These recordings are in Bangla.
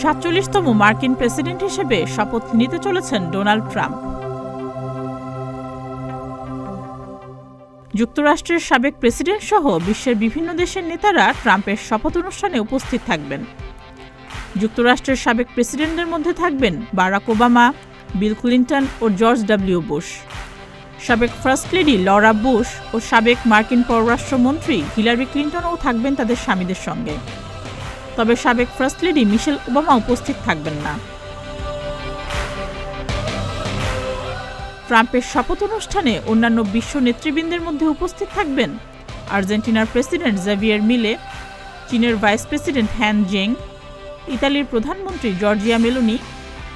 ৪৭তম মার্কিন প্রেসিডেন্ট হিসেবে শপথ নিতে চলেছেন ডোনাল্ড ট্রাম্প। যুক্তরাষ্ট্রের সাবেক প্রেসিডেন্ট সহ বিশ্বের বিভিন্ন দেশের নেতারা ট্রাম্পের শপথ অনুষ্ঠানে উপস্থিত থাকবেন। যুক্তরাষ্ট্রের সাবেক প্রেসিডেন্টদের মধ্যে থাকবেন বারাক ওবামা, বিল ক্লিন্টন ও জর্জ ডব্লিউ বুশ। সাবেক ফার্স্ট লেডি লরা বুশ ও সাবেক মার্কিন পররাষ্ট্রমন্ত্রী হিলারি ক্লিন্টনও থাকবেন তাদের স্বামীদের সঙ্গে। তবে সাবেক ফার্স্ট লেডি মিশেল ওবামা উপস্থিত থাকবেন না। ট্রাম্পের শপথ অনুষ্ঠানে অন্যান্য বিশ্ব নেতৃবৃন্দের মধ্যে উপস্থিত থাকবেন আর্জেন্টিনার প্রেসিডেন্ট জাভিয়ের মিলে, চীনের ভাইস প্রেসিডেন্ট হ্যান জেং, ইতালির প্রধানমন্ত্রী জর্জিয়া মেলোনি,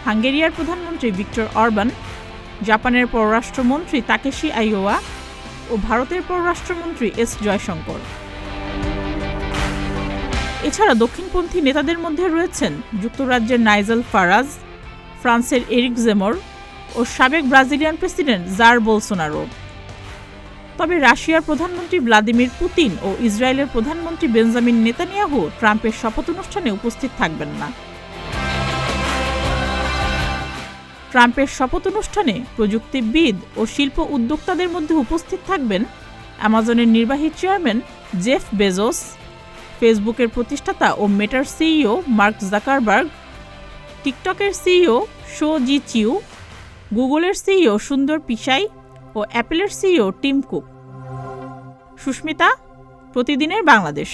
হাঙ্গেরিয়ার প্রধানমন্ত্রী ভিক্টর অরবান, জাপানের পররাষ্ট্রমন্ত্রী তাকেশি আইওয়া ও ভারতের পররাষ্ট্রমন্ত্রী এস জয়শঙ্কর। এছাড়া দক্ষিণপন্থী নেতাদের মধ্যে রয়েছেন যুক্তরাজ্যের নাইজেল ফারাজ, ফ্রান্সের এরিক জেমর ও সাবেক ব্রাজিলিয়ান প্রেসিডেন্ট জার বোলসোনারো। তবে রাশিয়ার প্রধানমন্ত্রী ভ্লাদিমির পুতিন ও ইসরায়েলের প্রধানমন্ত্রী বেঞ্জামিন নেতানিয়াহু ট্রাম্পের শপথ অনুষ্ঠানে উপস্থিত থাকবেন না। ট্রাম্পের শপথ অনুষ্ঠানে প্রযুক্তিবিদ ও শিল্প উদ্যোক্তাদের মধ্যে উপস্থিত থাকবেন অ্যামাজনের নির্বাহী চেয়ারম্যান জেফ বেজোস, ফেসবুকের প্রতিষ্ঠাতা ও মেটার সিইও মার্ক জাকারবার্গ, টিকটকের সিইও শো জি চিউ, গুগলের সিইও সুন্দর পিচাই ও অ্যাপেলের সিইও টিম কুক। সুস্মিতা, প্রতিদিনের বাংলাদেশ।